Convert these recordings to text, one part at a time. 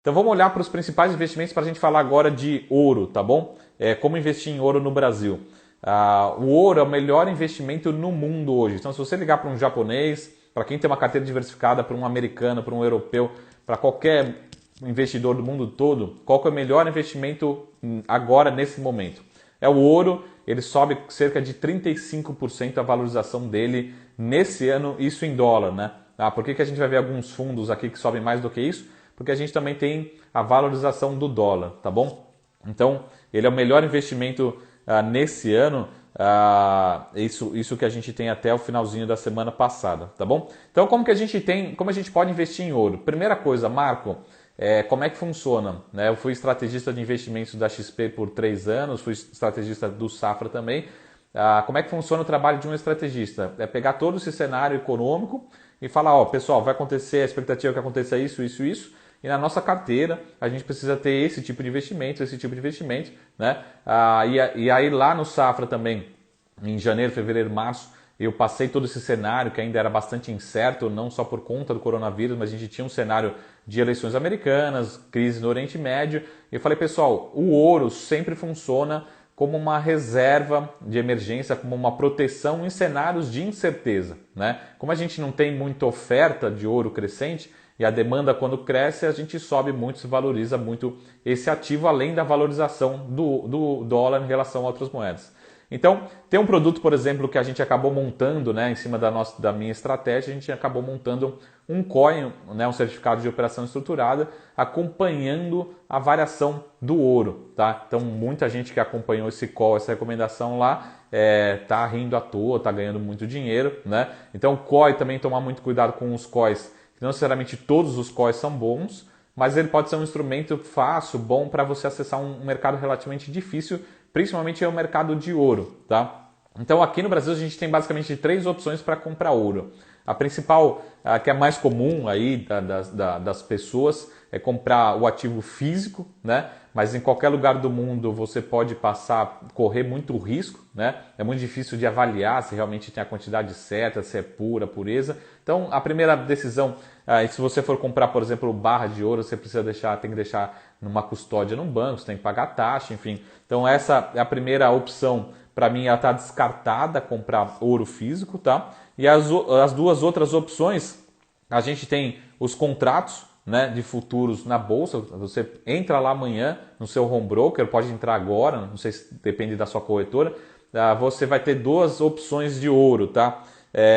Então vamos olhar para os principais investimentos para a gente falar agora de ouro, tá bom? Como investir em ouro no Brasil. O ouro é o melhor investimento no mundo hoje. Então se você ligar para um japonês, para quem tem uma carteira diversificada, para um americano, para um europeu, para qualquer investidor do mundo todo, qual que é o melhor investimento agora nesse momento? É o ouro, ele sobe cerca de 35% a valorização dele nesse ano, isso em dólar, né? Por que a gente vai ver alguns fundos aqui que sobem mais do que isso? Porque a gente também tem a valorização do dólar, tá bom? Então, ele é o melhor investimento nesse ano, isso que a gente tem até o finalzinho da semana passada, tá bom? Então, como a gente pode investir em ouro? Primeira coisa, Marco, como é que funciona? Né? Eu fui estrategista de investimentos da XP por 3 anos, fui estrategista do Safra também. Como é que funciona o trabalho de um estrategista? É pegar todo esse cenário econômico e falar, ó, pessoal, vai acontecer, a expectativa é que aconteça isso, isso, isso, e na nossa carteira a gente precisa ter esse tipo de investimento, né? E aí lá no Safra também, em janeiro, fevereiro, março, eu passei todo esse cenário que ainda era bastante incerto, não só por conta do coronavírus, mas a gente tinha um cenário de eleições americanas, crise no Oriente Médio, e eu falei, pessoal, o ouro sempre funciona como uma reserva de emergência, como uma proteção em cenários de incerteza, né? Como a gente não tem muita oferta de ouro crescente, e a demanda, quando cresce, a gente sobe muito, se valoriza muito esse ativo, além da valorização do dólar em relação a outras moedas. Então, tem um produto, por exemplo, que a gente acabou montando, né, em cima da minha estratégia, a gente acabou montando um COI, né, um certificado de operação estruturada, acompanhando a variação do ouro. Tá? Então, muita gente que acompanhou esse call, essa recomendação lá, tá rindo à toa, tá ganhando muito dinheiro. Né? Então, o COI também tomar muito cuidado com os COIs. Não necessariamente todos os COIs são bons, mas ele pode ser um instrumento fácil, bom para você acessar um mercado relativamente difícil, principalmente o mercado de ouro. Tá? Então aqui no Brasil a gente tem basicamente 3 opções para comprar ouro. A principal, que é a mais comum aí das pessoas, é comprar o ativo físico, né? Mas em qualquer lugar do mundo você pode correr muito risco, né? É muito difícil de avaliar se realmente tem a quantidade certa, se é pura, pureza. Então a primeira decisão, se você for comprar, por exemplo, barra de ouro, você tem que deixar numa custódia num banco, você tem que pagar taxa, enfim. Então essa é a primeira opção. Para mim, ela está descartada, comprar ouro físico, tá? E as duas outras opções, a gente tem os contratos, né, de futuros na bolsa. Você entra lá amanhã no seu home broker, pode entrar agora, não sei se depende da sua corretora. Você vai ter 2 opções de ouro, tá?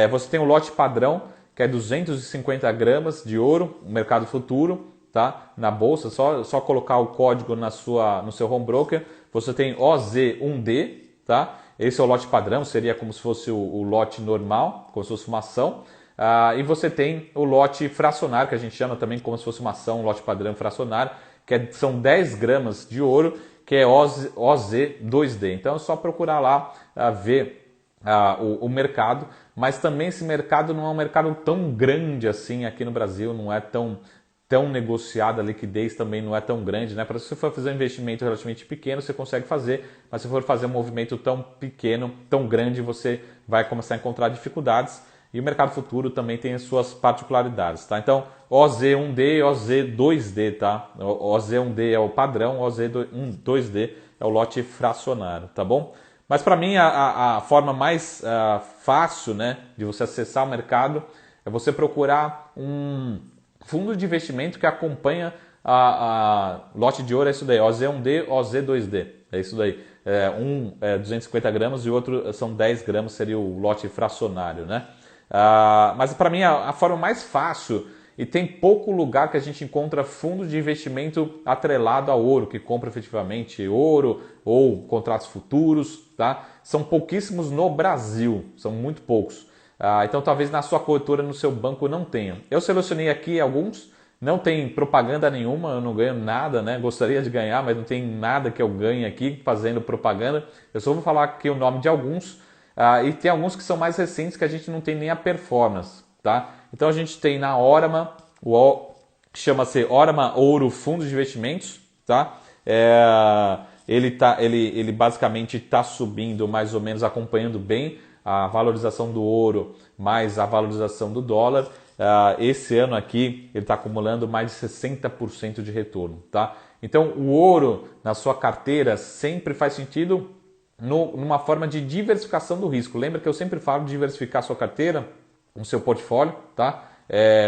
Você tem o lote padrão, que é 250 gramas de ouro, mercado futuro, tá? Na bolsa, só colocar o código no seu home broker. Você tem OZ1D. Tá? Esse é o lote padrão, seria como se fosse o lote normal, como se fosse uma ação. E você tem o lote fracionário, que a gente chama também como se fosse uma ação, um lote padrão fracionário, são 10 gramas de ouro, que é OZ2D. Então é só procurar lá ver o mercado, mas também esse mercado não é um mercado tão grande assim aqui no Brasil, não é tão negociada, a liquidez também não é tão grande, né? Para se você for fazer um investimento relativamente pequeno, você consegue fazer, mas se for fazer um movimento tão pequeno, tão grande, você vai começar a encontrar dificuldades. E o mercado futuro também tem as suas particularidades, tá? Então, OZ1D e OZ2D, tá? OZ1D é o padrão, OZ2D é o lote fracionário, tá bom? Mas para mim a forma mais fácil, né, de você acessar o mercado é você procurar um fundo de investimento que acompanha a lote de ouro, é isso daí, OZ1D, OZ2D, é isso daí. Um é 250 gramas e o outro são 10 gramas, seria o lote fracionário, né? Mas para mim a forma mais fácil, e tem pouco lugar que a gente encontra fundo de investimento atrelado a ouro, que compra efetivamente ouro ou contratos futuros, tá? São pouquíssimos no Brasil, são muito poucos. Então talvez na sua corretora, no seu banco não tenha. Eu selecionei aqui alguns, não tem propaganda nenhuma, eu não ganho nada, né? Gostaria de ganhar, mas não tem nada que eu ganhe aqui fazendo propaganda. Eu só vou falar aqui o nome de alguns, e tem alguns que são mais recentes que a gente não tem nem a performance, tá? Então a gente tem na Orama, chama-se Orama Ouro Fundo de Investimentos, tá? Ele basicamente está subindo mais ou menos, acompanhando bem a valorização do ouro mais a valorização do dólar. esse ano aqui ele está acumulando mais de 60% de retorno, tá? Então o ouro na sua carteira sempre faz sentido numa forma de diversificação do risco. Lembra que eu sempre falo de diversificar a sua carteira, o seu portfólio, tá?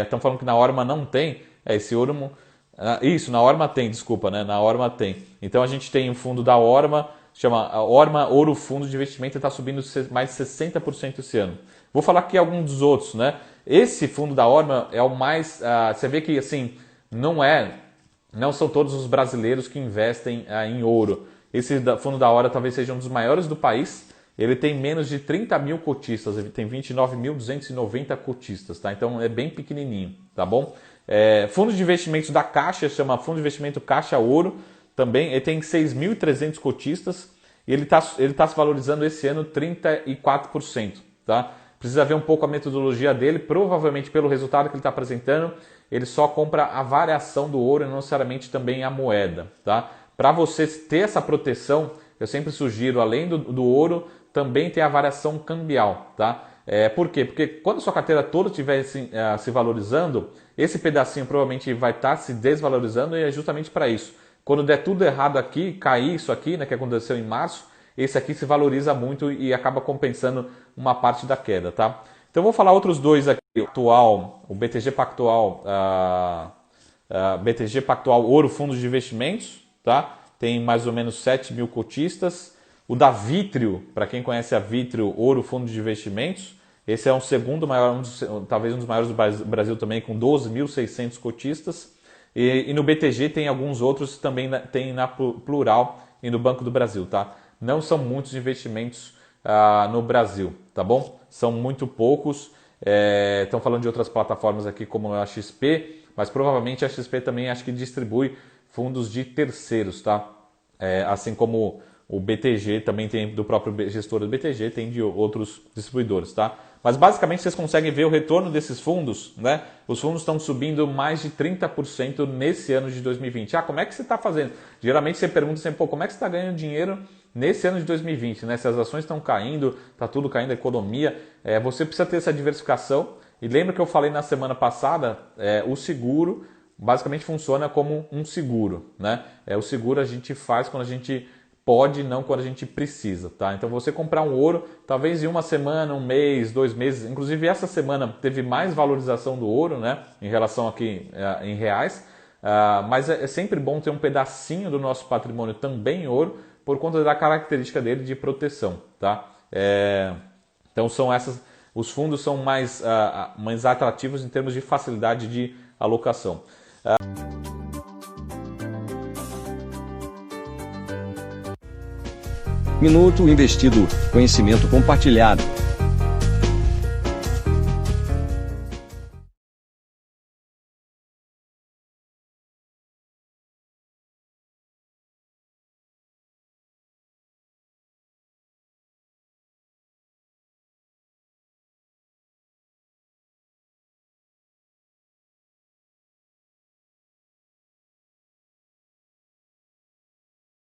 Estão falando que na Orma não tem, esse ouro... isso, na Orma tem, desculpa, né? Na Orma tem. Então a gente tem um fundo da Orma, chama Orma Ouro Fundo de Investimento, está subindo mais de 60% esse ano. Vou falar aqui alguns dos outros, né? Esse fundo da Orma é o mais... você vê que assim, não são todos os brasileiros que investem em ouro. Esse fundo da Orma talvez seja um dos maiores do país. Ele tem menos de 30 mil cotistas, ele tem 29.290 cotistas, tá? Então é bem pequenininho, tá bom? Fundo de investimentos da Caixa, chama Fundo de Investimento Caixa Ouro, também ele tem 6.300 cotistas e ele tá se valorizando esse ano 34%, tá? Precisa ver um pouco a metodologia dele, provavelmente pelo resultado que ele está apresentando, ele só compra a variação do ouro e não necessariamente também a moeda, tá? Para você ter essa proteção, eu sempre sugiro, além do ouro, também ter a variação cambial, tá? Por quê? Porque quando a sua carteira toda estiver se valorizando, esse pedacinho provavelmente vai estar se desvalorizando e é justamente para isso. Quando der tudo errado aqui, cair isso aqui, né, que aconteceu em março, esse aqui se valoriza muito e acaba compensando uma parte da queda, tá? Então eu vou falar outros dois aqui, o BTG Pactual, BTG Pactual Ouro Fundos de Investimentos, tá? Tem mais ou menos 7 mil cotistas. O da Vitrio, para quem conhece a Vitrio, Ouro Fundo de Investimentos, esse é um segundo maior, talvez um dos maiores do Brasil também, com 12.600 cotistas. E no BTG tem alguns outros também tem na Plural e no Banco do Brasil, tá? Não são muitos investimentos no Brasil, tá bom? São muito poucos. Estão falando de outras plataformas aqui como a XP, mas provavelmente a XP também acho que distribui fundos de terceiros, tá? Assim como o BTG também tem do próprio gestor do BTG, tem de outros distribuidores, tá? Mas basicamente vocês conseguem ver o retorno desses fundos, né? Os fundos estão subindo mais de 30% nesse ano de 2020. Como é que você está fazendo? Geralmente você pergunta sempre, como é que você está ganhando dinheiro nesse ano de 2020, né? Se as ações estão caindo, está tudo caindo, a economia, você precisa ter essa diversificação. E lembra que eu falei na semana passada, o seguro basicamente funciona como um seguro, né? O seguro a gente faz quando a gente pode, não quando a gente precisa, tá? Então você comprar um ouro, talvez em uma semana, um mês, 2 meses, inclusive essa semana teve mais valorização do ouro, né? Em relação aqui em reais, mas é sempre bom ter um pedacinho do nosso patrimônio também em ouro, por conta da característica dele de proteção, tá? Então são os fundos são mais atrativos em termos de facilidade de alocação. Minuto Investido, conhecimento compartilhado.